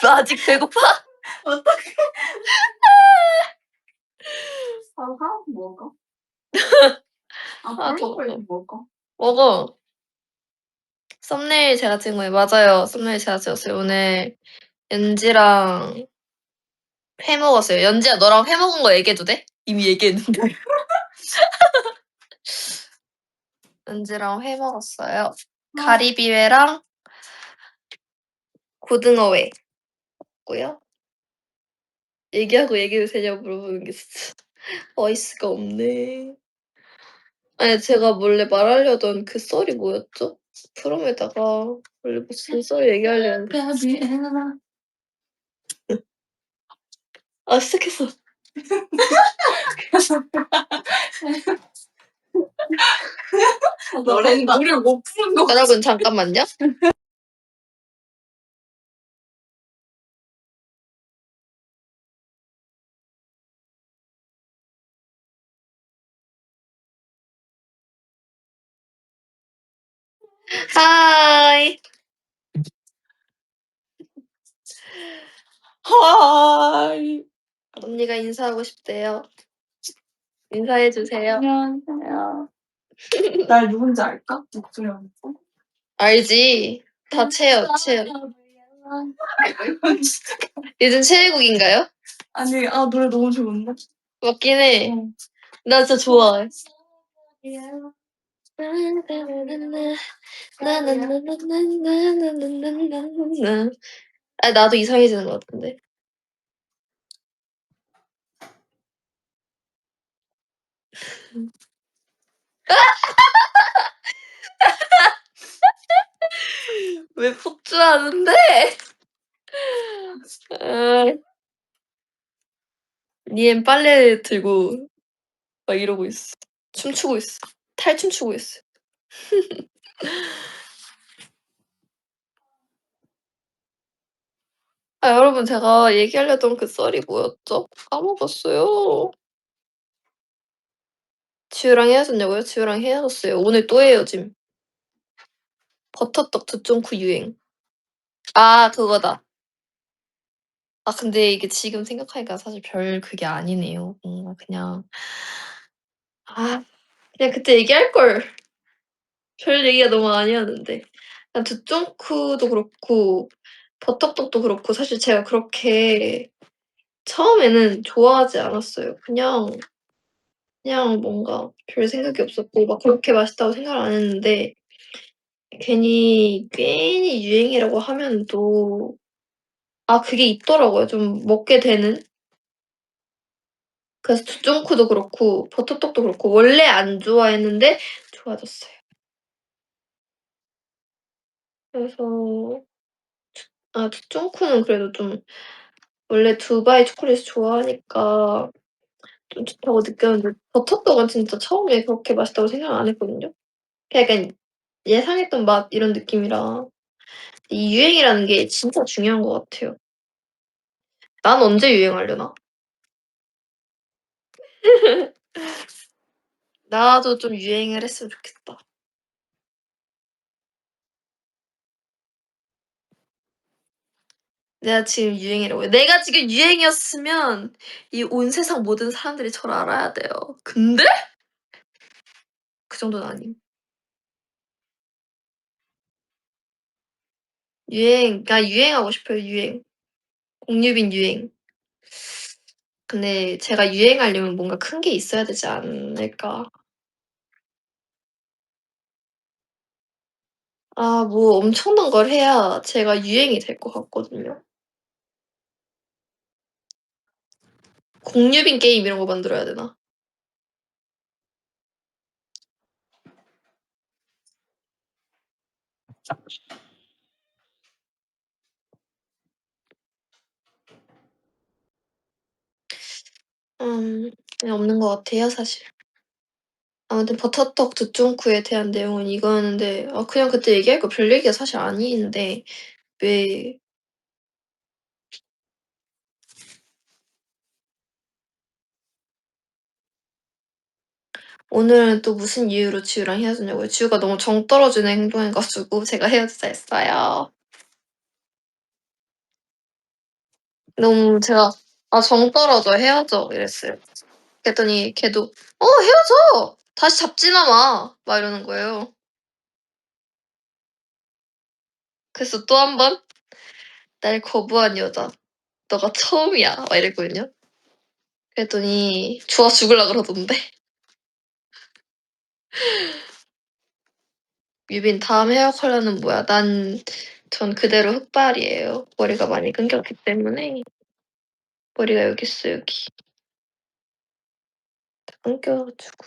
너 아직 배고파? 어떡해. 하나 먹을까? 더 먹을까? 먹어. 썸네일 제가 찍은 거예요. 맞아요. 썸네일 제가 찍었어요. 오늘 연지랑 회 먹었어요. 연지야, 너랑 회 먹은 거 얘기해도 돼? 이미 얘기했는데. 연지랑 회 먹었어요. 가리비회랑 고등어회 먹고요. 얘기하고 얘기해도 되냐고 물어보는 게 진짜 어이스가 없네. 아니, 제가 원래 말하려던 그 썰이 뭐였죠? 프롬에다가 원래 무슨 썰 얘기하려는데. 아, 시작했어. 너랜다. 우리 못 푸는 거. 여러분, 잠깐만요. 하이. 하이. 언니가 인사하고 싶대요. 인사해주세요. 안녕하세요. 날 누군지 알까? 목소리 안 듣고? 알지. 다 채요. 요즘 최애곡인가요? 아니, 노래 너무 좋은데? 맞긴 해. 응. 나 진짜 좋아해. 아, 나도 이상해지는 것 같은데. 왜 폭주하는데? 니엔 빨래 들고 막 이러고 있어. 춤추고 있어. 탈춤추고 있어. 아, 여러분, 제가 얘기하려던 그 썰이 뭐였죠? 까먹었어요. 지우랑 헤어졌냐고요? 지우랑 헤어졌어요. 오늘 또 헤어짐. 버터떡 두쫑쿠 유행. 아, 그거다. 아, 근데 이게 지금 생각하니까 사실 별 그게 아니네요. 뭔가 그냥 그냥 그때 얘기할걸. 별 얘기가 너무 아니었는데. 그냥 두쫑쿠도 그렇고 버터떡도 그렇고 사실 제가 그렇게 처음에는 좋아하지 않았어요. 그냥 뭔가 별 생각이 없었고 막 그렇게 맛있다고 생각을 안 했는데 괜히 유행이라고 하면 또 그게 있더라고요. 좀 먹게 되는. 그래서 두쫑쿠도 그렇고 버터떡도 그렇고 원래 안 좋아했는데 좋아졌어요. 그래서 두쫑쿠는 그래도 좀 원래 두바이 초콜릿을 좋아하니까 좀 좋다고 느꼈는데 버터떡은 진짜 처음에 그렇게 맛있다고 생각을 안 했거든요. 그냥 약간 예상했던 맛 이런 느낌이라 이 유행이라는 게 진짜 중요한 것 같아요. 난 언제 유행하려나? 나도 좀 유행을 했으면 좋겠다. 내가 지금 유행이라고 해. 내가 지금 유행이었으면 이 온 세상 모든 사람들이 저를 알아야 돼요. 근데 그 정도는 아님. 유행하고 싶어요, 유행. 공유빈 유행. 근데 제가 유행하려면 뭔가 큰 게 있어야 되지 않을까. 뭐 엄청난 걸 해야 제가 유행이 될 것 같거든요. 공유빈 게임 이런 거 만들어야 되나? 그냥 없는 것 같아요, 사실. 아무튼 버터떡 두쫑쿠에 대한 내용은 이거였는데 그냥 그때 얘기할 거 별 얘기가 사실 아닌데 왜 오늘은 또 무슨 이유로 지우랑 헤어졌냐고요? 지우가 너무 정 떨어지는 행동해 가지고 제가 헤어지자 했어요. 너무 제가 "아 정 떨어져. 헤어져." 이랬어요. 그랬더니 걔도 "어 헤어져. 다시 잡지나 마." 막 이러는 거예요. 그래서 또 한 번 "날 거부한 여자 너가 처음이야." 막 이랬거든요. 그랬더니 좋아 죽을라 그러던데. "유빈 다음 헤어 컬러는 뭐야?" 전 그대로 흑발이에요. 머리가 많이 끊겼기 때문에. 머리가 여기 있어 여기. 다 끊겨 가지고.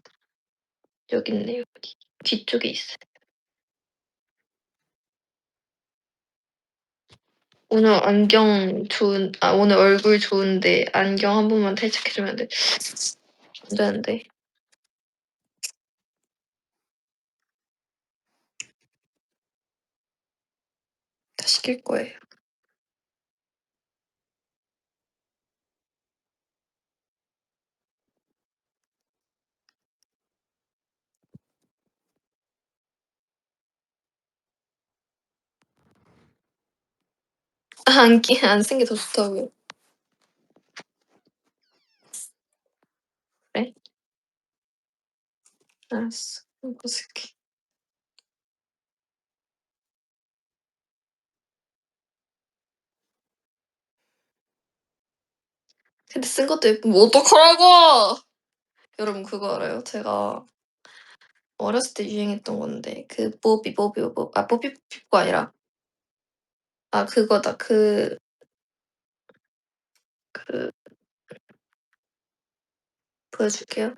여기 있네 여기. 뒤쪽에 있어요. 오늘 얼굴 좋은데 안경 한 번만 탈착해 주면 안 돼? 안 되는데. 다 시킬 거예요. 안 쓴 게 더 좋다고요. 그래? 알았어. 그거 쓸게. 근데 쓴 것도 예쁘면 어떡하라고! 여러분 그거 알아요? 제가 어렸을 때 유행했던 건데 그 뽀삐뽀삐가 아니라 그거다. 그 보여줄게요.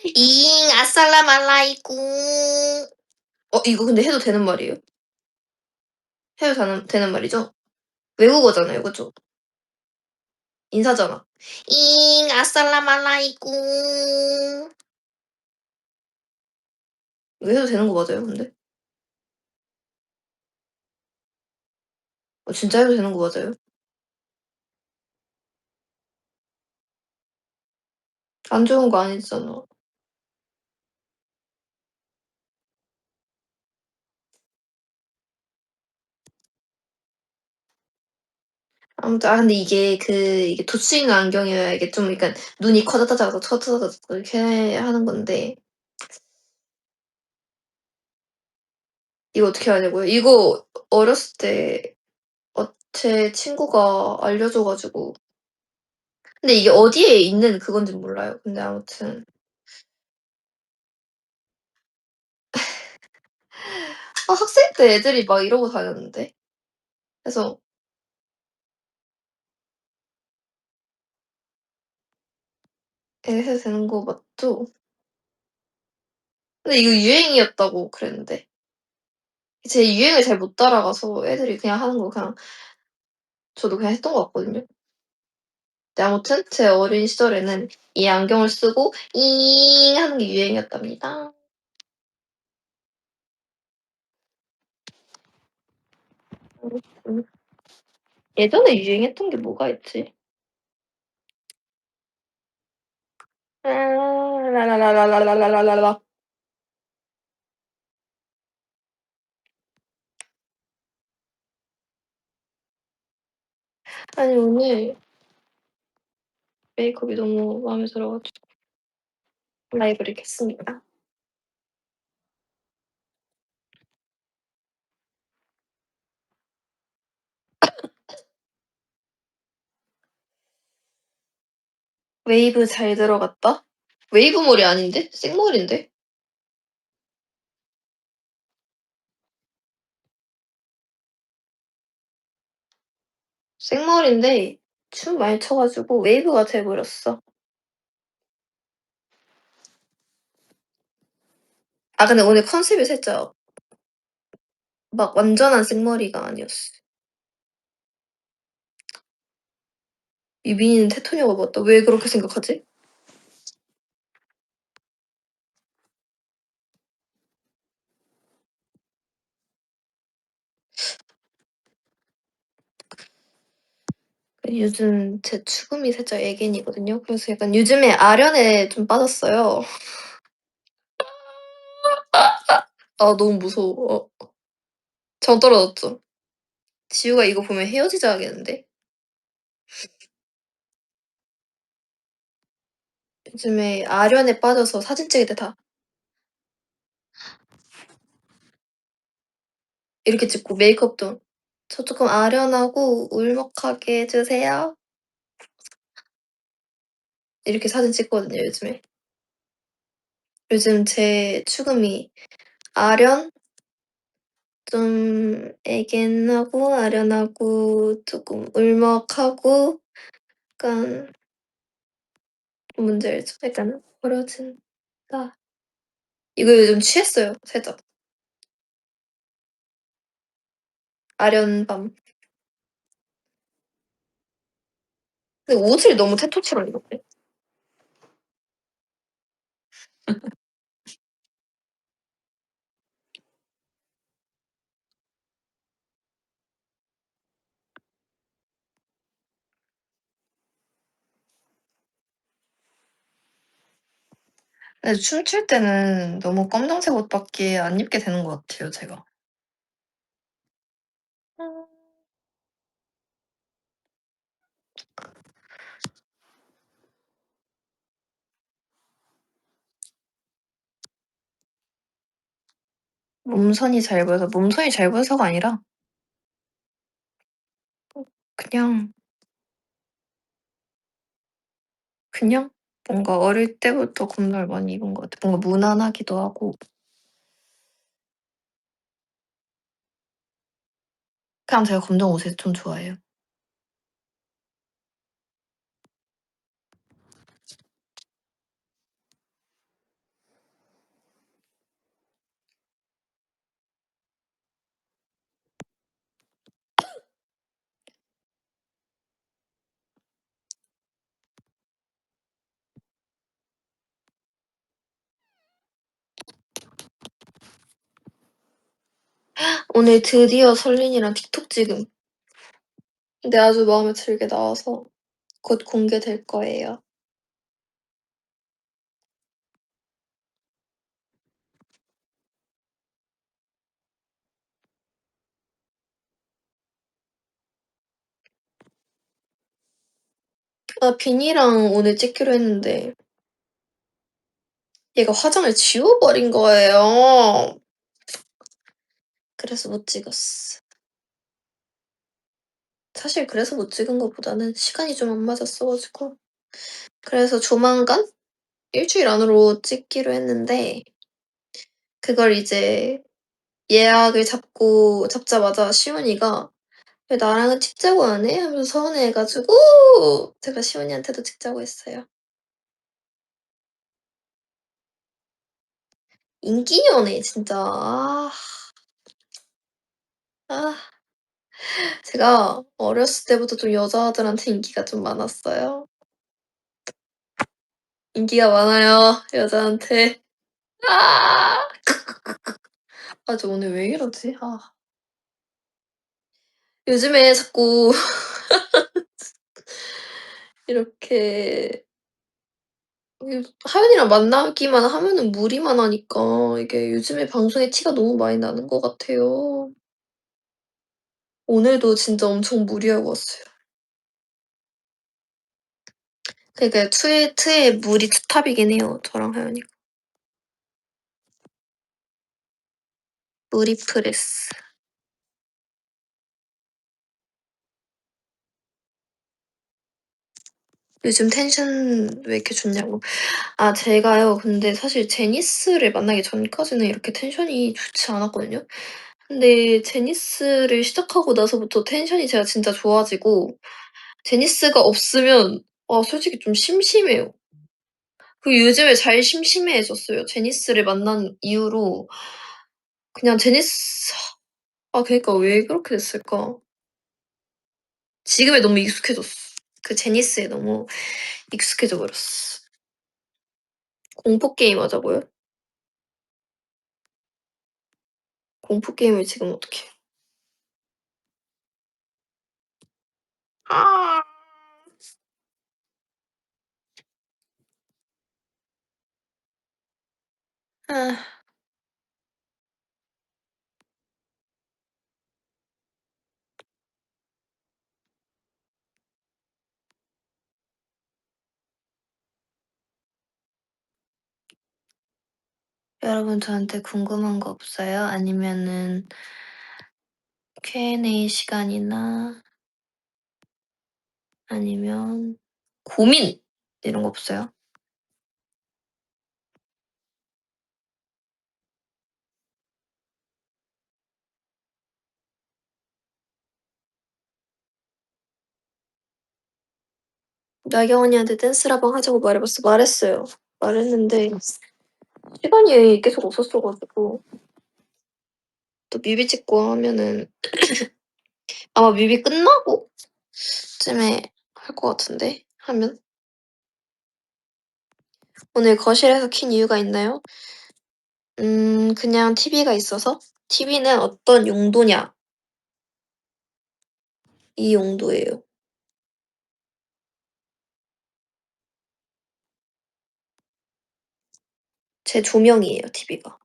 잉 아살라말라이쿰. 이거 근데 해도 되는 말이에요? 해도 되는 말이죠? 외국어잖아요. 그죠? 인사잖아. 잉 아살라말라이쿰. 이거 해도 되는 거 맞아요 근데? 진짜 해도 되는 거 맞아요? 안 좋은 거 아니잖아. 아무튼 근데 이게 도수 있는 안경이어야 이게 좀 약간 눈이 커졌다 작아서 커졌다 작아서 이렇게 하는 건데 이거 어떻게 하냐고요? 이거 어렸을 때 제 친구가 알려줘 가지고 근데 이게 어디에 있는 그건진 몰라요. 근데 아무튼 학생 때 애들이 막 이러고 다녔는데. 그래서 해도 되는 거 맞죠? 근데 이거 유행이었다고 그랬는데. 제 유행을 잘 못 따라가서 애들이 그냥 하는 거 그냥 저도 그냥 했던 것 같거든요. 근데 아무튼 제 어린 시절에는 이 안경을 쓰고 잉 하는 게 유행이었답니다. 음. 예전에 유행했던 게 뭐가 있지? 라라라라라라라라라라. 아니 오늘 메이크업이 너무 마음에 들어 가지고 라이브를 켰습니다. 웨이브 잘 들어갔다? 웨이브물이 아닌데? 생머리인데? 생머리인데 춤 많이 춰 가지고 웨이브가 돼 버렸어. 근데 오늘 컨셉이 살짝 막 완전한 생머리가 아니었어. 유빈이는 테토녀가 맞다. 왜 그렇게 생각하지? 요즘 제 추금이 살짝 애견이거든요. 그래서 약간 요즘에 아련에 좀 빠졌어요. 너무 무서워. 정 떨어졌죠. 지우가 이거 보면 헤어지자 하겠는데. 요즘에 아련에 빠져서 사진 찍을 때 다 이렇게 찍고 메이크업도 "저 쪼끔 아련하고 울먹하게 해 주세요." 이렇게 사진 찍거든요 요즘에. 요즘 제 추금이 아련, 좀 애견하고 아련하고 쪼끔 울먹하고 약간 뭔지 알죠? 약간 버려진다. 이거 요즘 취했어요 살짝. 아련밤. 근데 옷을 너무 테토처럼 입었대. 근데 춤출 때는 너무 검정색 옷밖에 안 입게 되는 것 같아요 제가. 음. 몸선이 잘 보여서 몸선이 잘 보여서가 아니라 그냥, 그냥 뭔가 어릴 때부터 검정을 많이 입은 것 같아요. 뭔가 무난하기도 하고 그냥 제가 검정 옷을 좀 좋아해요. 오늘 드디어 설린이랑 틱톡 찍음. 근데 아주 마음에 들게 나와서 곧 공개될 거예요. 아 비니랑 오늘 찍기로 했는데 얘가 화장을 지워 버린 거예요. 그래서 못 찍었어. 사실 그래서 못 찍은 것보다는 시간이 좀 안 맞았어 가지고. 그래서 조만간 일주일 안으로 찍기로 했는데 그걸 이제 예약을 잡자마자 시온이가 "왜 나랑은 찍자고 안 해?" 하면서 서운해해 가지고 제가 시온이한테도 찍자고 했어요. 인기녀네 진짜. 아. 제가 어렸을 때부터 좀 여자들한테 인기가 좀 많았어요. 인기가 많아요, 여자한테. 아. 아 저 오늘 왜 이러지? 아. 요즘에 자꾸 이렇게 하연이랑 만나기만 하면은 무리만 하니까 이게 요즘에 방송에 티가 너무 많이 나는 것 같아요. 오늘도 진짜 엄청 무리하고 왔어요. 그러니까 트에 무리 투탑이긴 해요, 저랑 하연이가. 무리 프레스. 요즘 텐션 왜 이렇게 좋냐고. 아 제가요 근데 사실 제니스를 만나기 전까지는 이렇게 텐션이 좋지 않았거든요. 근데 제니스를 시작하고 나서부터 텐션이 제가 진짜 좋아지고 제니스가 없으면 솔직히 좀 심심해요. 그리고 요즘에 잘 심심해졌어요. 제니스를 만난 이후로 그냥 제니스 그니까 왜 그렇게 됐을까? 지금에 너무 익숙해졌어. 그 제니스에 너무 익숙해져 버렸어. 공포 게임 하자고요? 공포 게임을 지금 어떻게 해요? 아. 아. 여러분 저한테 궁금한 거 없어요? 아니면은 Q&A 시간이나 아니면 고민 이런 거 없어요? 나경 언니한테 댄스라방 하자고 말해봤어. 말했어요. 말했는데 시간이 계속 없었어 가지고 또 뮤비 찍고 하면은 아마 뮤비 끝나고 쯤에 할 것 같은데 하면. 오늘 거실에서 킨 이유가 있나요? 그냥 TV가 있어서. TV는 어떤 용도냐 이 용도예요. 제 조명이에요 TV가.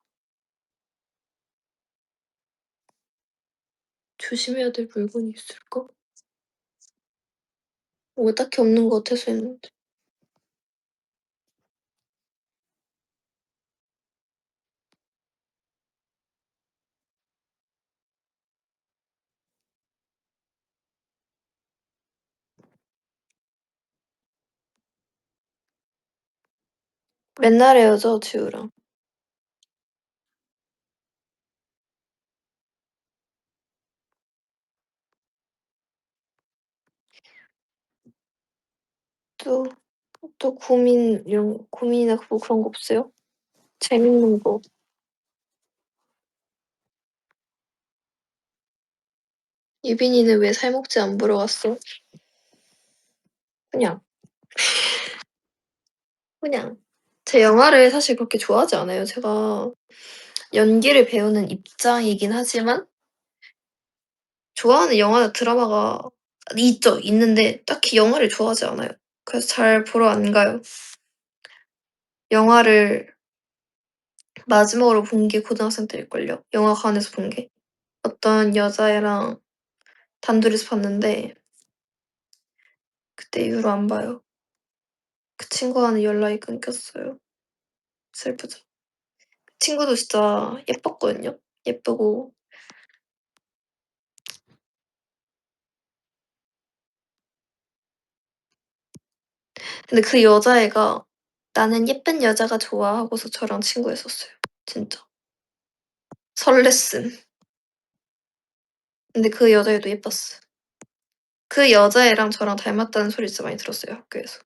조심해야 될 물건이 있을까? 뭐 딱히 없는 것 같아서 했는데. 맨날 헤어져 지우랑. 또 또 고민이나 뭐 그런 거 없어요? 재밌는 거. 유빈이는 왜 살목지 안 보러 갔어? 그냥, 그냥. 제 영화를 사실 그렇게 좋아하지 않아요. 제가 연기를 배우는 입장이긴 하지만 좋아하는 영화나 드라마가 있죠. 있는데 딱히 영화를 좋아하지 않아요. 그래서 잘 보러 안 가요. 영화를 마지막으로 본 게 고등학생 때일걸요. 영화관에서 본 게. 어떤 여자애랑 단둘이서 봤는데 그때 이후로 안 봐요. 그 친구와는 연락이 끊겼어요. 슬프죠. 그 친구도 진짜 예뻤거든요. 예쁘고 근데 그 여자애가 "나는 예쁜 여자가 좋아." 하고서 저랑 친구였었어요. 진짜. 설렜음. 근데 그 여자애도 예뻤어. 그 여자애랑 저랑 닮았다는 소리 진짜 많이 들었어요, 학교에서.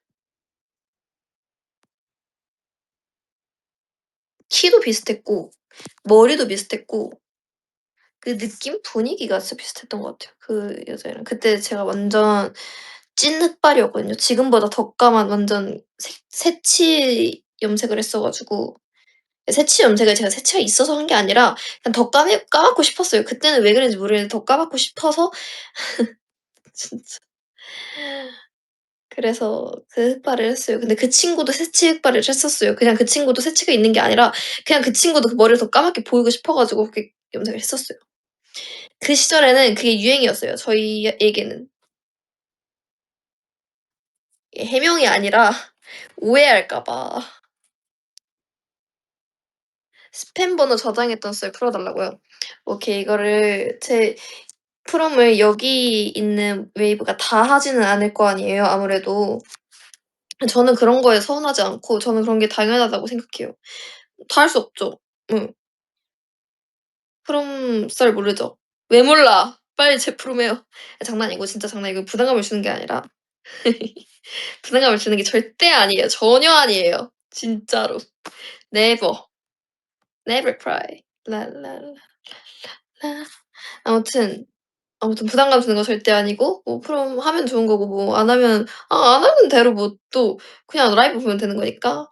키도 비슷했고 머리도 비슷했고 그 느낌? 분위기가 진짜 비슷했던 것 같아요, 그 여자애랑. 그때 제가 완전 찐 흑발이었거든요. 지금보다 더 까만 완전 새치 염색을 했어 가지고 새치 염색을 제가 새치가 있어서 한 게 아니라 그냥 더 까맣고 싶었어요. 그때는 왜 그랬는지 모르겠는데 더 까맣고 싶어서 진짜 그래서 그 흑발을 했어요. 근데 그 친구도 새치 흑발을 했었어요. 그냥 그 친구도 새치가 있는 게 아니라 그냥 그 친구도 그 머리를 더 까맣게 보이고 싶어 가지고 그렇게 염색을 했었어요. 그 시절에는 그게 유행이었어요, 저희에게는. 이게 해명이 아니라 오해할까 봐. 스팸 번호 저장했던 썰 풀어 달라고요? 오케이 이거를 제 프롬을 여기 있는 웨이브가 다 하지는 않을 거 아니에요 아무래도. 저는 그런 거에 서운하지 않고 저는 그런 게 당연하다고 생각해요. 다 할 수 없죠. 응. 프롬 썰 모르죠? 왜 몰라? 빨리 제 프롬 해요. 장난이고 진짜 장난이고 부담감을 주는 게 아니라 부담감을 주는 게 절대 아니에요. 전혀 아니에요. 진짜로. never. never cry. 랄랄라. 아무튼 부담감 주는 거 절대 아니고 뭐 프롬 하면 좋은 거고 뭐 안 하면 안 하는 대로 뭐 또 그냥 라이브 보면 되는 거니까.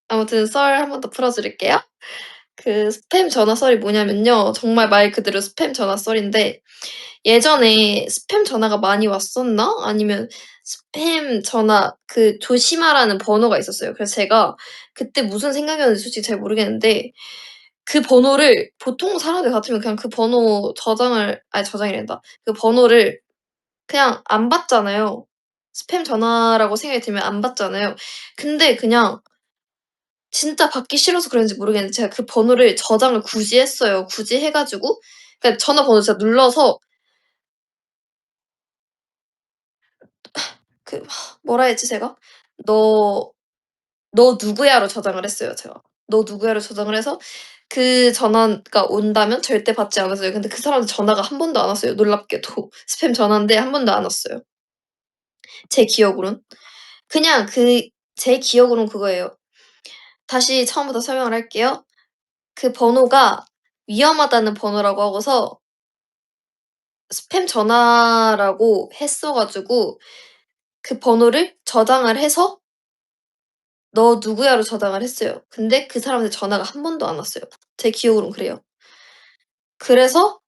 아무튼 썰 한 번 더 풀어 드릴게요. 그 스팸 전화 썰이 뭐냐면요. 정말 말 그대로 스팸 전화 썰인데 예전에 스팸 전화가 많이 왔었나? 아니면 스팸 전화 그 조심하라는 번호가 있었어요. 그래서 제가 그때 무슨 생각이었는지 솔직히 잘 모르겠는데 그 번호를 보통 사람들 같으면 그냥 그 번호 저장이란다. 그 번호를 그냥 안 받잖아요. 스팸 전화라고 생각이 들면 안 받잖아요. 근데 그냥 진짜 받기 싫어서 그런지 모르겠는데 제가 그 번호를 저장을 굳이 했어요. 굳이 해 가지고 그러니까 전화번호 진짜 눌러서 그 뭐라 했지 제가? "너 너 누구야?"로 저장을 했어요 제가. "너 누구야?"로 저장을 해서 그 전화가 온다면 절대 받지 않았어요. 근데 그 사람한테 전화가 한 번도 안 왔어요 놀랍게도. 스팸 전화인데 한 번도 안 왔어요. 제 기억으론. 그냥 제 기억으론 그거예요. 다시 처음부터 설명을 할게요. 그 번호가 위험하다는 번호라고 하고서 스팸 전화라고 했어 가지고 그 번호를 저장을 해서 "너 누구야?"로 저장을 했어요. 근데 그 사람한테 전화가 한 번도 안 왔어요. 제 기억으론 그래요. 그래서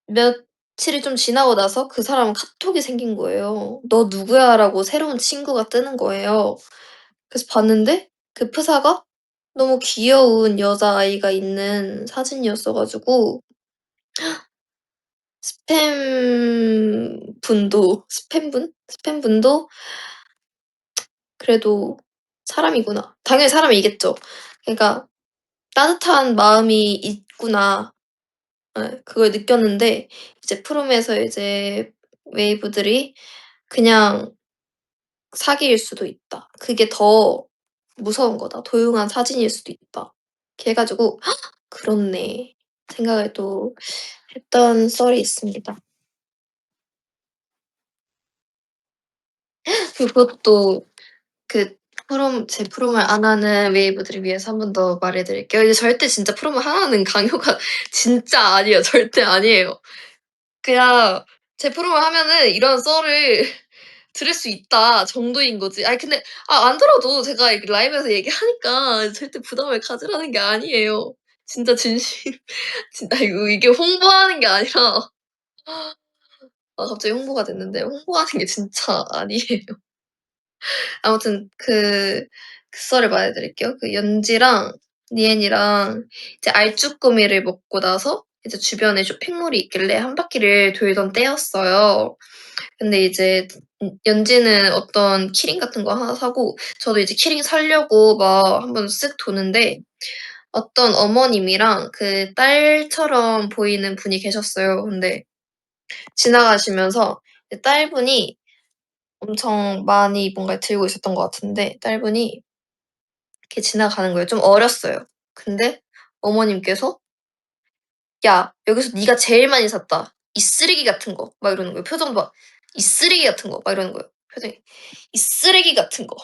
며칠이 좀 지나고 나서 그 사람은 카톡이 생긴 거예요. "너 누구야?"라고 새로운 친구가 뜨는 거예요. 그래서 봤는데 그 프사가 너무 귀여운 여자아이가 있는 사진이었어 가지고 스팸분도 '그래도 사람이구나.' 당연히 사람이겠죠. 그러니까 '따뜻한 마음이 있구나.' 예 그걸 느꼈는데 이제 프롬에서 이제 웨이브들이 그냥 사기일 수도 있다. 그게 더 무서운 거다. 도용한 사진일 수도 있다. 이렇게 해 가지고 '그렇네.' 생각을 또 했던 썰이 있습니다. 그것도 제 프롬을 안 하는 웨이브들을 위해서 한 번 더 말해 드릴게요. 이제 절대 진짜 프롬을 하라는 강요가 진짜 아니에요. 절대 아니에요. 그냥 제 프롬을 하면은 이런 썰을 들을 수 있다 정도인 거지. 아니 근데 안 들어도 제가 이렇게 라이브에서 얘기하니까 절대 부담을 가지라는 게 아니에요. 진짜 진심 이게 홍보하는 게 아니라 갑자기 홍보가 됐는데 홍보하는 게 진짜 아니에요. 아무튼 그 썰을 말해 드릴게요. 그 연지랑 니엔이랑 이제 알쭈꾸미를 먹고 나서 이제 주변에 쇼핑몰이 있길래 한 바퀴를 돌던 때였어요. 근데 이제 연지는 어떤 키링 같은 거 하나 사고 저도 이제 키링 사려고 막 한번 쓱 도는데 어떤 어머님이랑 그 딸처럼 보이는 분이 계셨어요. 근데 지나가시면서 이 딸분이 엄청 많이 뭔가를 들고 있었던 것 같은데 딸분이 이렇게 지나가는 거예요. 좀 어렸어요. 근데 어머님께서 "야 여기서 네가 제일 많이 샀다. 이 쓰레기 같은 거." 막 이러는 거예요. 표정 봐. "이 쓰레기 같은 거." 막 이러는 거예요. 표정이. "이 쓰레기 같은 거."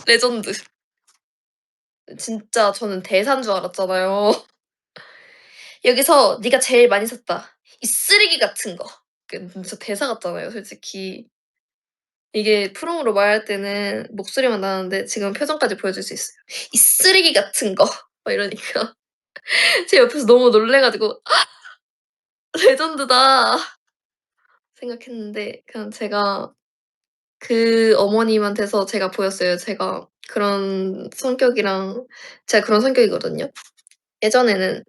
레전드. 진짜 저는 대사인 줄 알았잖아요. "여기서 네가 제일 많이 샀다. 이 쓰레기 같은 거." 진짜 대사 같잖아요 솔직히. 이게 프롬으로 말할 때는 목소리만 나는데 지금 표정까지 보여줄 수 있어요. "이 쓰레기 같은 거." 막 이러니까 제 옆에서 너무 놀래 가지고 '레전드다.' 생각했는데 그냥 제가 그 어머님한테서 제가 보였어요. 제가 그런 성격이거든요. 예전에는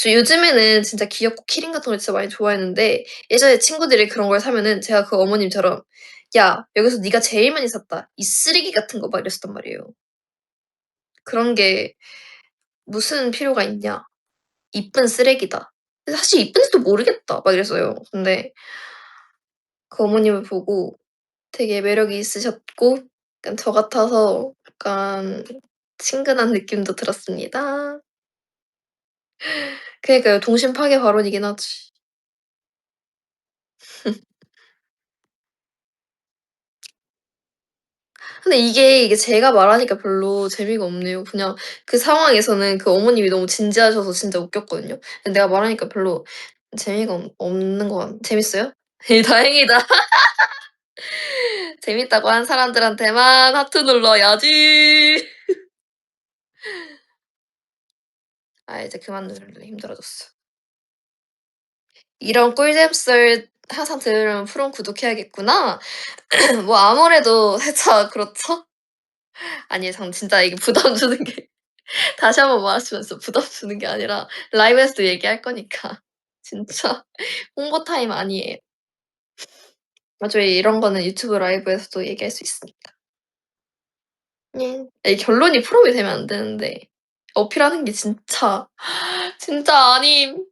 요즘에는 진짜 귀엽고 키링 같은 걸 진짜 많이 좋아했는데 예전에 친구들이 그런 걸 사면은 제가 그 어머님처럼 "야 여기서 네가 제일 많이 샀다. 이 쓰레기 같은 거." 막 이랬었단 말이에요. 그런 게 "무슨 필요가 있냐. 이쁜 쓰레기다. 근데 사실 이쁜지도 모르겠다." 막 이랬어요. 근데 그 어머님을 보고 되게 매력이 있으셨고 약간 저 같아서 약간 친근한 느낌도 들었습니다. 그니까요. 동심 파괴 발언이긴 하지. 근데 이게 제가 말하니까 별로 재미가 없네요. 그냥 그 상황에서는 그 어머님이 너무 진지하셔서 진짜 웃겼거든요. 근데 내가 말하니까 별로 재미가 없는 것 같 재밌어요? 다행이다. 재밌다고 한 사람들한테만 하트 눌러야지. 이제 그만 누를래. 힘들어졌어. 이런 꿀잼썰 항상 들으려면 프롬 구독해야겠구나. 뭐 아무래도 살짝 그렇죠? 아니 전 진짜 이게 부담 주는 게 다시 한번 말씀드리면서 부담 주는 게 아니라 라이브에서도 얘기할 거니까. 진짜 홍보 타임 아니에요. 어차피 이런 거는 유튜브 라이브에서도 얘기할 수 있으니까. 이 결론이 프롬이 되면 안 되는데 어필하는 게 진짜 진짜 아님.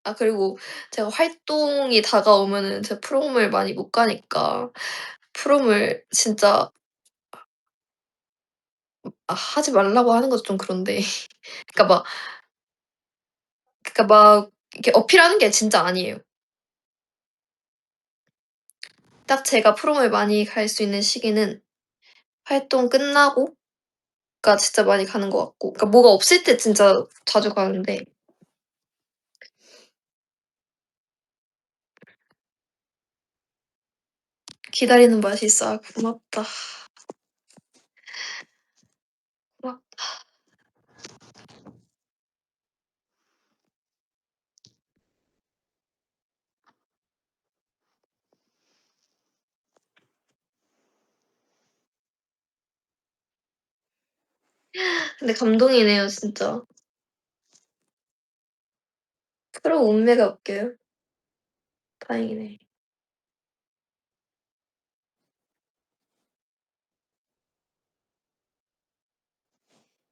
아 그리고 제가 활동이 다가오면은 제가 프롬을 많이 못 가니까 프롬을 진짜 하지 말라고 하는 것도 좀 그런데 그러니까 막 이렇게 어필하는 게 진짜 아니에요. 딱 제가 프롬을 많이 갈 수 있는 시기는 활동 끝나고가 진짜 많이 가는 것 같고 그러니까 뭐가 없을 때 진짜 자주 가는데 기다리는 맛이 있어. 아 고맙다. 고맙다. 근데 감동이네요 진짜. 프로 운매가 없게요. 다행이네.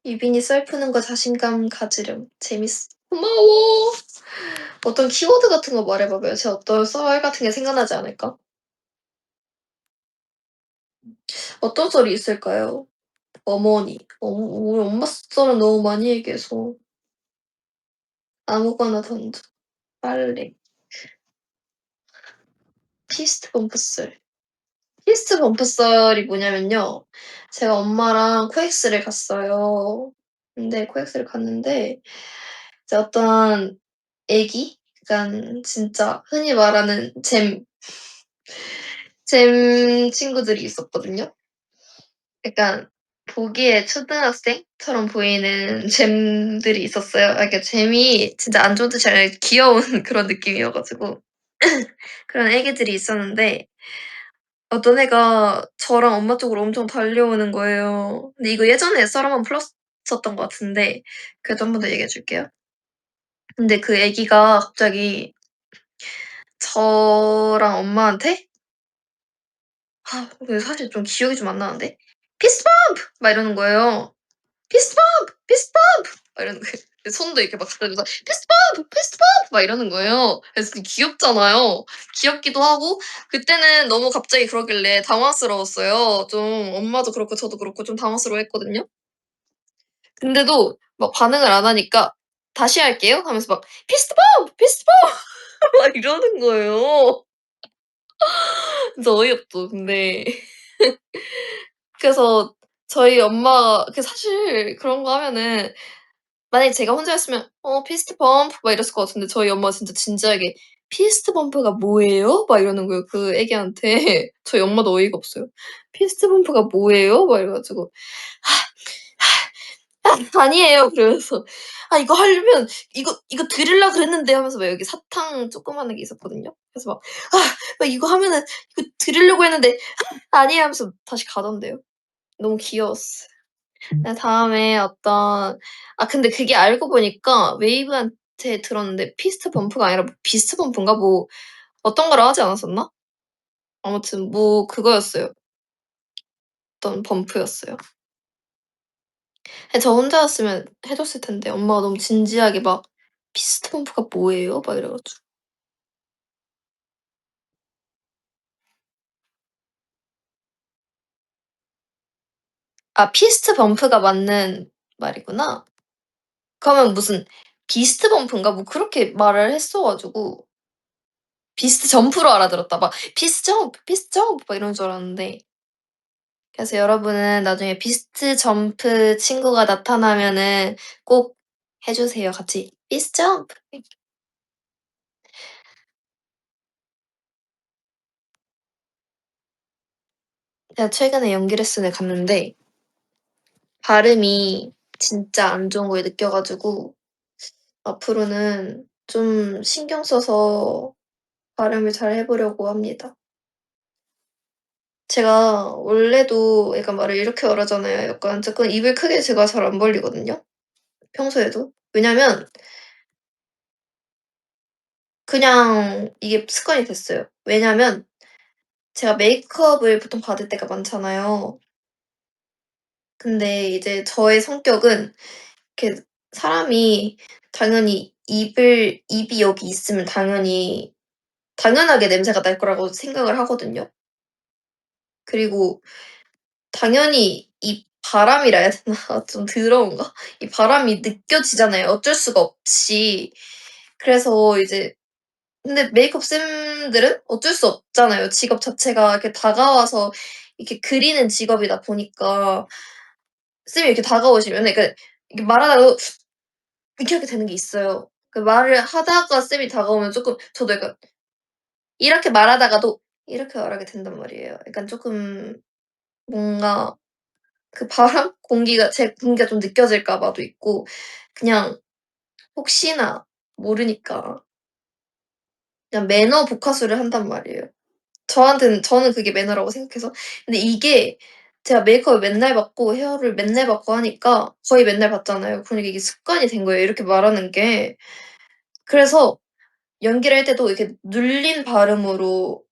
유빈이 썰 푸는 거 자신감 가지렴. 재밌어. 고마워. 어떤 키워드 같은 거 말해 봐봐요. 제가 어떤 썰 같은 게 생각나지 않을까? 어떤 썰이 있을까요? 어머니. 우리 엄마 썰은 너무 많이 얘기해서. 아무거나 던져. 빨래. 피스트 범프 썰. 피스트 범프 썰이 뭐냐면요. 제가 엄마랑 코엑스를 갔어요. 근데 코엑스를 갔는데 이제 어떤 애기? 약간 진짜 흔히 말하는 잼 친구들이 있었거든요. 약간 보기에 초등학생처럼 보이는 잼들이 있었어요. 아 그러니까 잼이 진짜 안 좋은 뜻이 아니라 귀여운 그런 느낌이어 가지고 그런 애기들이 있었는데 어떤 애가 저랑 엄마 쪽으로 엄청 달려오는 거예요. 근데 이거 예전에 썰 한번 풀었었던 것 같은데 그래도 한 번 더 얘기해 줄게요. 근데 그 애기가 갑자기 저랑 엄마한테 근데 사실 좀 기억이 좀 안 나는데 "피스트 범프!" 막 이러는 거예요. "피스트 범프! 피스트 범프!" 막 이러는 거예요. 손도 이렇게 막 갖다 대면서 "피스트 범프! 피스트 범프!" 막 이러는 거예요. 그래서 좀 귀엽잖아요. 귀엽기도 하고 그때는 너무 갑자기 그러길래 당황스러웠어요. 좀 엄마도 그렇고 저도 그렇고 좀 당황스러워했거든요. 근데도 막 반응을 안 하니까 "다시 할게요." 하면서 막 "피스트 범프! 피스트 범프!" 막 이러는 거예요. 진짜 어이없죠. 근데 그래서 저희 엄마가 사실 그런 거 하면은 만약에 제가 혼자였으면 피스트 범프 막 이랬을 것 같은데 저희 엄마가 진짜 진지하게 "피스트 범프가 뭐예요?" 막 이러는 거예요 그 애기한테. 저희 엄마도 어이가 없어요. "피스트 범프가 뭐예요?" 막 이래 가지고 "아니에요." 그러면서 이거 하려면 이거 드리려고 그랬는데." 하면서 막 여기 사탕 조그마한 게 있었거든요. 그래서 막 이거 하면은 이거 드리려고 했는데 아니에요." 하면서 다시 가던데요. 너무 귀여웠어요. 다음에 어떤 근데 그게 알고 보니까 웨이브한테 들었는데 피스트 범프가 아니라 뭐 비스트 범프인가 뭐 어떤 거라 하지 않았었나? 아무튼 뭐 그거였어요. 어떤 범프였어요. 저 혼자였으면 해 줬을 텐데 엄마가 너무 진지하게 막 "피스트 범프가 뭐예요?" 막 이래 가지고. 피스트 범프가 맞는 말이구나. 그러면 무슨 비스트 범프인가 뭐 그렇게 말을 했어 가지고 비스트 점프로 알아들었다. 막 "피스트 점프, 피스트 점프." 막 이런 줄 알았는데 그래서 여러분은 나중에 비스트 점프 친구가 나타나면은 꼭 해 주세요 같이. 비스트 점프. 제가 최근에 연기 레슨을 갔는데 발음이 진짜 안 좋은 걸 느껴 가지고 앞으로는 좀 신경 써서 발음을 잘 해 보려고 합니다. 제가 원래도 약간 말을 이렇게 말하잖아요. 약간 조금 입을 크게 제가 잘 안 벌리거든요, 평소에도. 왜냐면 그냥 이게 습관이 됐어요. 왜냐면 제가 메이크업을 보통 받을 때가 많잖아요. 근데 이제 저의 성격은 이렇게 사람이 당연히 입이 여기 있으면 당연하게 냄새가 날 거라고 생각을 하거든요. 그리고 당연히 이 바람이라 해야 되나? 좀 더러운가? 이 바람이 느껴지잖아요, 어쩔 수가 없이. 그래서 이제 근데 메이크업 쌤들은 어쩔 수 없잖아요. 직업 자체가 이렇게 다가와서 이렇게 그리는 직업이다 보니까 쌤이 이렇게 다가오시면은 이렇게 말하다가도 이렇게 하게 되는 게 있어요. 그 말을 하다가 쌤이 다가오면 쪼끔 저도 약간 이렇게 말하다가도 이렇게 말하게 된단 말이에요. 약간 쪼끔 뭔가 그 바람? 공기가 좀 느껴질까 봐도 있고 그냥 혹시나 모르니까 그냥 매너 복화술을 한단 말이에요. 저는 그게 매너라고 생각해서. 근데 이게 제가 메이크업을 맨날 받고 헤어를 맨날 받고 하니까 거의 맨날 받잖아요. 그러니까 이게 습관이 된 거예요, 이렇게 말하는 게. 그래서 연기를 할 때도 이렇게 눌린 발음으로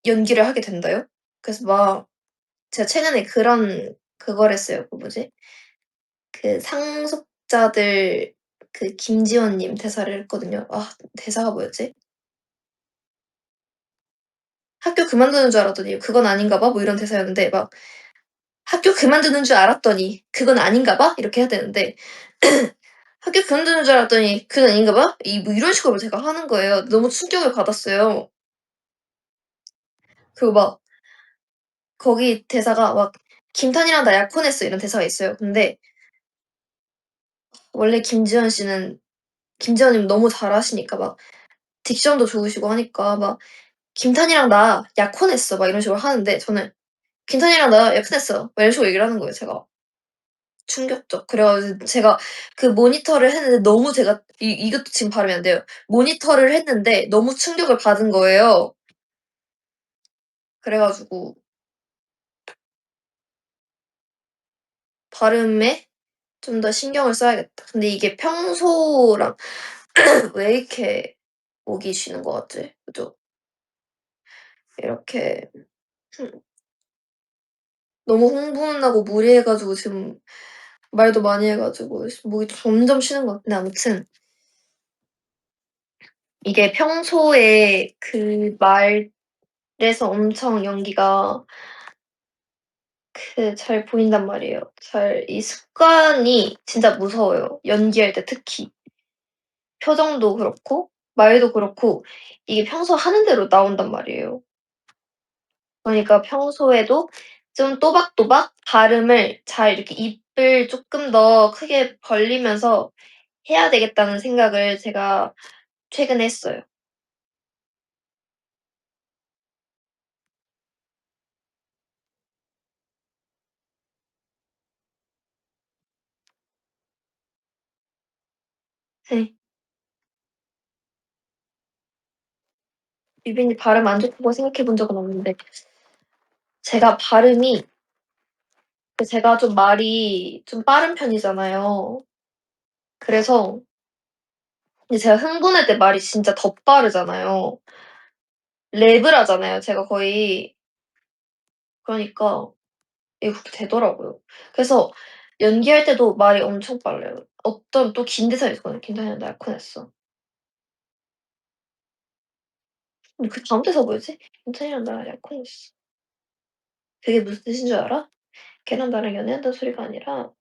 연기를 하게 된다요. 그래서 막 제가 최근에 그걸 했어요. 그 뭐지? 그 상속자들 그 김지원 님 대사를 했거든요. 아 대사가 뭐였지? "학교 그만두는 줄 알았더니 그건 아닌가 봐." 뭐 이런 대사였는데 막 "학교 그만두는 줄 알았더니 그건 아닌가 봐." 이렇게 해야 되는데 "학교 그만두는 줄 알았더니 그건 아닌가 봐." 뭐 이런 식으로 제가 하는 거예요. 너무 충격을 받았어요. 그리고 막 거기 대사가 막 "김탄이랑 나 약혼했어." 이런 대사가 있어요. 근데 원래 김지원 님 너무 잘하시니까 막 딕션도 좋으시고 하니까 막 "김탄이랑 나 약혼했어." 막 이런 식으로 하는데 저는 "김탄이랑 나 약혼했어." 막 이런 식으로 얘기를 하는 거예요 제가. 충격적. 그래 가지고 제가 그 모니터를 했는데 너무 제가 이것도 지금 발음이 안 돼요. 모니터를 했는데 너무 충격을 받은 거예요. 그래 가지고 발음에 좀 더 신경을 써야겠다. 근데 이게 평소랑 왜 이렇게 목이 쉬는 것 같지? 그죠? 이렇게 너무 흥분하고 무리해 가지고 지금 말도 많이 해 가지고 목이 점점 쉬는 것 같은데 아무튼 이게 평소에 그 말에서 엄청 연기가 잘 보인단 말이에요. 이 습관이 진짜 무서워요, 연기할 때 특히. 표정도 그렇고 말도 그렇고 이게 평소 하는 대로 나온단 말이에요. 그러니까 평소에도 좀 또박또박 발음을 잘 이렇게 입을 쪼끔 더 크게 벌리면서 해야 되겠다는 생각을 제가 최근에 했어요. 네. 유빈이 발음 안 좋다고 생각해 본 적은 없는데 제가 발음이 제가 좀 말이 좀 빠른 편이잖아요. 그래서 근데 제가 흥분할 때 말이 진짜 더 빠르잖아요. 랩을 하잖아요, 제가 거의. 그러니까 이게 그렇게 되더라고요. 그래서 연기할 때도 말이 엄청 빨라요. 어떤 또 긴 대사가 있거든요. "김다현아 나 약혼했어." 근데 그다음 대사가 뭐였지? "김다현이랑 나 약혼했어." 그게 무슨 뜻인 줄 알아? 걔랑 나랑 연애한다는 소리가 아니라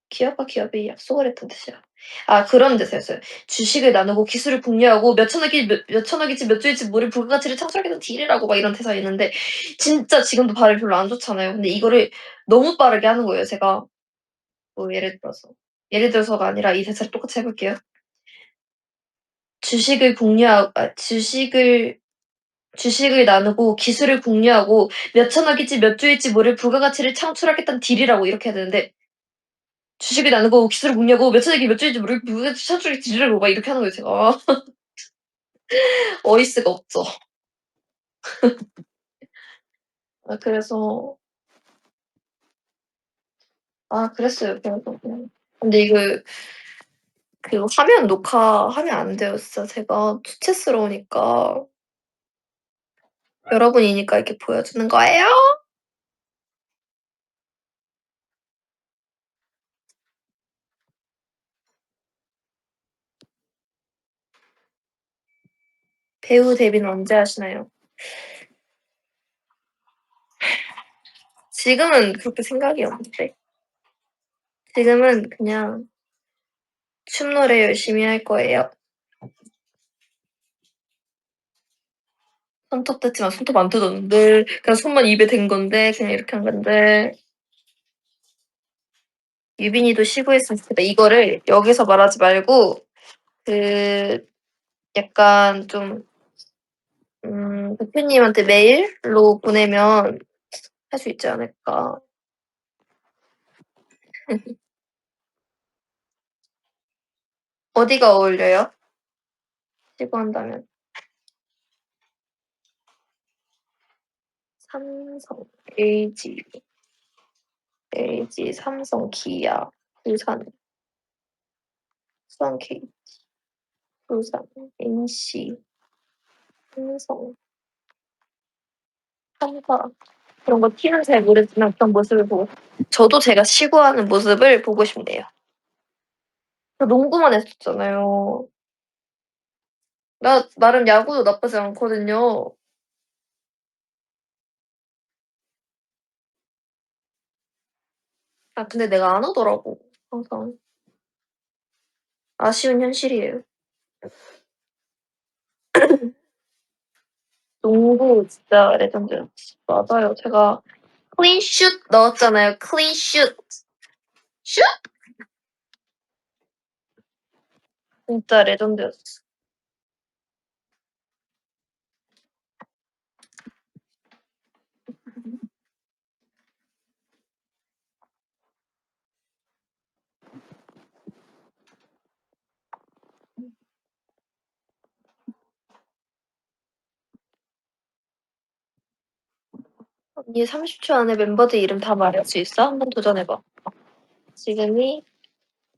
기업과 기업이 약속을 했던 뜻이야. 아 그런 대사였어요. "주식을 나누고 기술을 공유하고 몇 천억일지 몇 조일지 모를 부가가치를 창출하겠다는 딜이라고." 막 이런 대사가 있는데 진짜 지금도 발음이 별로 안 좋잖아요. 근데 이거를 너무 빠르게 하는 거예요 제가. 뭐 예를 들어서가 아니라 이 대사를 똑같이 해 볼게요. "주식을 공유하 아 주식을 나누고 기술을 공유하고 몇 천억일지 몇 조일지 모를 부가가치를 창출하겠다는 딜이라고." 이렇게 해야 되는데 주식을 나누고 기술을 공유하고 몇 천억이 몇 조일지 모를 부가가치 창출하겠다는 딜이라고 막 이렇게 하는 거예요 제가. 어이스가 없죠. 아 그래서 그랬어요 결국은. 근데 화면 녹화하면 안 돼요 진짜 제가 수치스러우니까. 여러분이니까 이렇게 보여주는 거예요. 배우 데뷔는 언제 하시나요? 지금은 그렇게 생각이 없는데. 지금은 그냥 춤 노래 열심히 할 거예요. 손톱 뗐지만 손톱 안 뜯었는데 그냥 손만 입에 댄 건데 그냥 이렇게 한 건데 유빈이도 시구했으면 좋겠다. 이거를 여기서 말하지 말고 그 약간 좀 대표님한테 메일로 보내면 할 수 있지 않을까. 어디가 어울려요? 시구한다면. 삼성, LG, 삼성, 기아, 부산, 수원K, 부산, NC, 삼성, 삼사 그런 거 티는 잘 모르지만 그런 모습을 보고 저도 제가 시구하는 모습을 보고 싶네요. 저 농구만 했었잖아요. 나 나름 야구도 나쁘지 않거든요. 아 근데 내가 안 하더라고 항상. 아쉬운 현실이에요. 농구 진짜 레전드. 맞아요. 제가 클린 슛 넣었잖아요. 클린 슛. 슛? 진짜 레전드였어. 언니 30초 안에 멤버들 이름 다 말할 수 있어? 한번 도전해봐. 지금이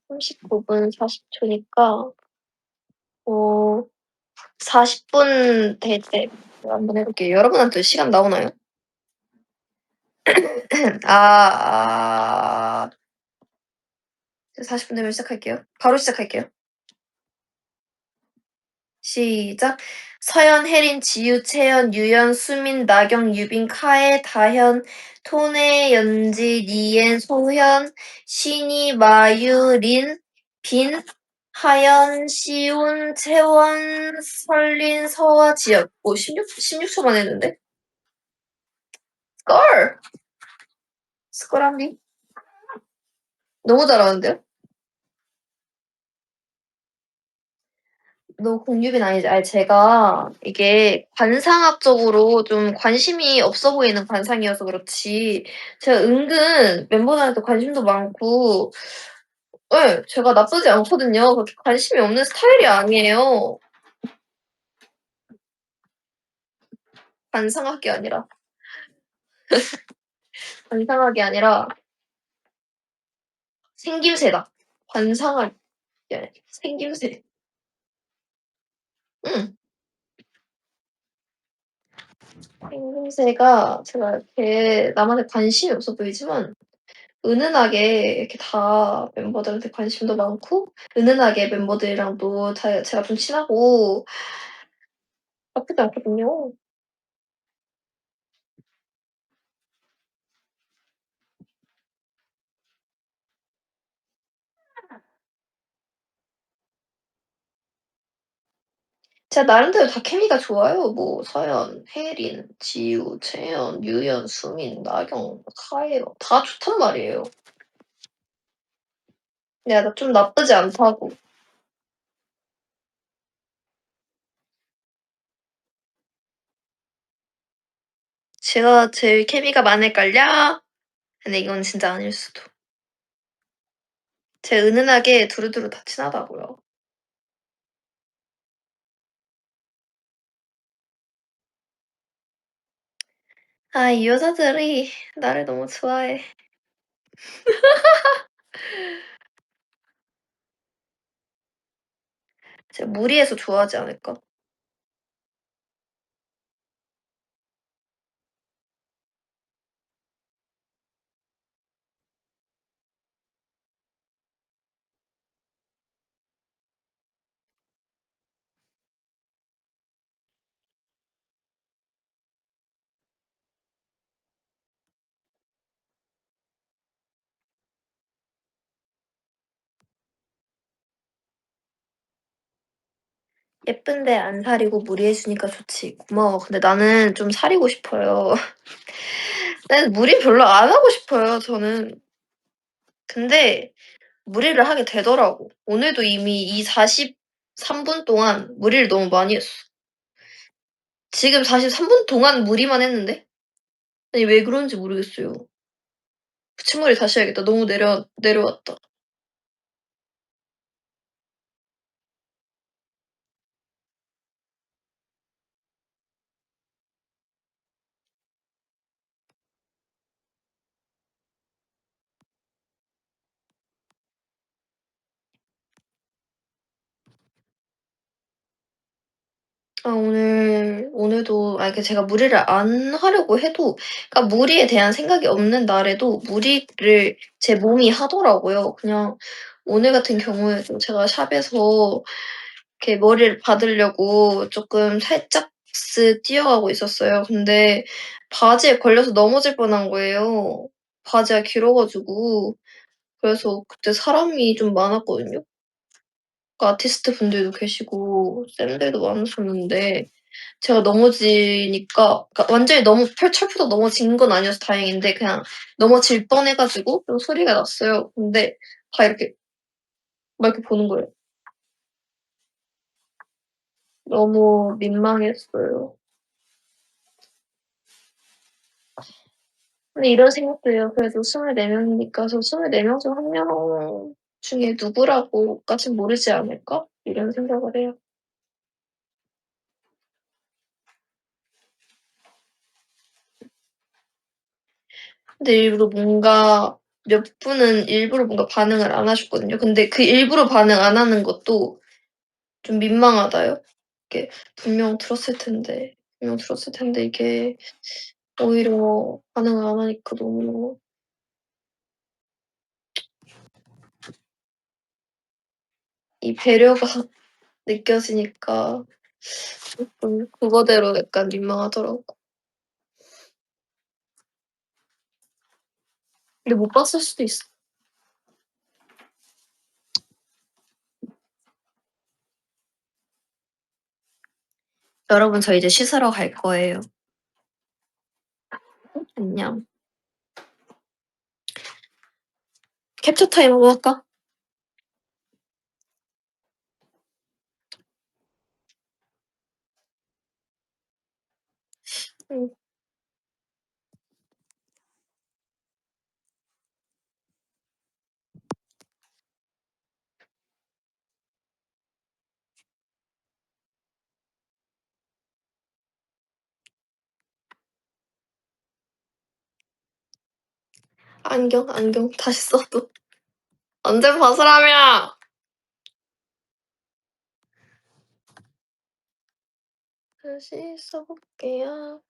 39분 40초니까 40분 될 때 한번 해볼게요. 여러분한테 시간 나오나요? 아, 40분 되면 시작할게요. 바로 시작할게요. 시작. 서연, 혜린, 지유, 채연, 유연, 수민, 나경, 유빈, 카에, 다현, 토네, 연지, 리엔, 소현, 신이, 마유, 린, 빈, 하연, 시운, 채원, 설린, 서화, 지연. 오, 16초만 했는데? 스컬! 스컬함님? 너무 잘하는데요? 너 공유빈 아니지? 아니, 제가 이게 관상학적으로 좀 관심이 없어 보이는 관상이어서 그렇지, 제가 은근 멤버들한테 관심도 많고, 예, 제가 나쁘지 않거든요. 그렇게 관심이 없는 스타일이 아니에요. 관상학이 아니라, 관상학이 아니라 생김새다. 관상학이 아니라 생김새. 응. 생김새가 제가 이렇게 남한테 관심이 없어 보이지만 은은하게 이렇게 다 멤버들한테 관심도 많고 은은하게 멤버들이랑도 제가 좀 친하고 나쁘지 않거든요. 제가 나름대로 다 케미가 좋아요. 뭐 서연, 혜린, 지우, 채연, 유연, 수민, 나경, 카이로 다 좋단 말이에요. 내가 좀 나쁘지 않다고. 제가 제일 케미가 많을걸요? 근데 이건 진짜 아닐 수도. 제 은은하게 두루두루 다 친하다고요. 아, 이 여자들이 나를 너무 좋아해. 제가 무리해서 좋아하지 않을까? 예쁜데 안 사리고 무리해 주니까 좋지. 고마워. 근데 나는 좀 사리고 싶어요. 나는 무리 별로 안 하고 싶어요 저는. 근데 무리를 하게 되더라고. 오늘도 이미 이 43분 동안 무리를 너무 많이 했어. 지금 43분 동안 무리만 했는데? 아니 왜 그런지 모르겠어요. 붙임머리 다시 해야겠다. 너무 내려왔다. 오늘도 그 제가 무리를 안 하려고 해도 그러니까 무리에 대한 생각이 없는 날에도 무리를 제 몸이 하더라고요. 그냥 오늘 같은 경우에도 제가 샵에서 이렇게 머리를 받으려고 쪼끔 살짝 쓱 뛰어가고 있었어요. 근데 바지에 걸려서 넘어질 뻔한 거예요. 바지가 길어 가지고. 그래서 그때 사람이 좀 많았거든요. 그 아티스트 분들도 계시고 쌤들도 많으셨는데 제가 넘어지니까 그러니까 완전히 철푸덕 넘어진 건 아니어서 다행인데 그냥 넘어질 뻔해 가지고 좀 소리가 났어요. 근데 다 이렇게 막 이렇게 보는 거예요. 너무 민망했어요. 근데 이런 생각도 해요. 그래도 24 명이니까 저 24명 중 1명 중에 누구라고까진 모르지 않을까? 이런 생각을 해요. 근데 몇 분은 일부러 뭔가 반응을 안 하셨거든요. 근데 그 일부러 반응 안 하는 것도 좀 민망하다요. 이게 분명 들었을 텐데 이게 오히려 반응을 안 하니까 너무 이 배려가 느껴지니까 쪼끔 그거대로 약간 민망하더라고. 근데 못 봤을 수도 있어. 여러분 저 이제 씻으러 갈 거예요. 안녕. 캡처 타임 한번 할까? 응. 안경 다시 써도. 언제 벗으라며! 다시 써 볼게요.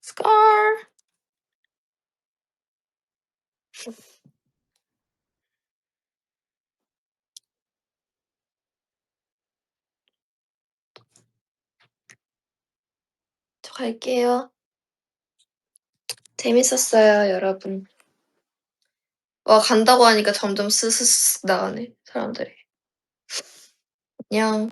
스컬. 저 갈게요. 재밌었어요, 여러분. 와 간다고 하니까 점점 스스스 나가네, 사람들이. 안녕.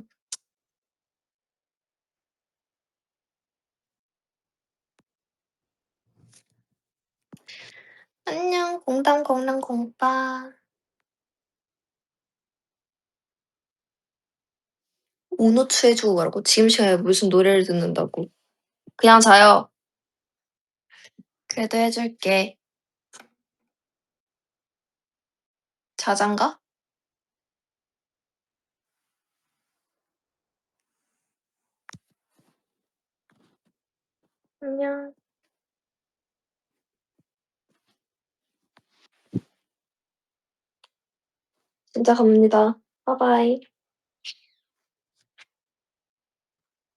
안녕. 공당공랑공빠. 오노츠 해 주고 가라고? 지금 시간에 무슨 노래를 듣는다고. 그냥 자요. 그래도 해 줄게. 자장가? 안녕. 진짜 갑니다. 바이바이.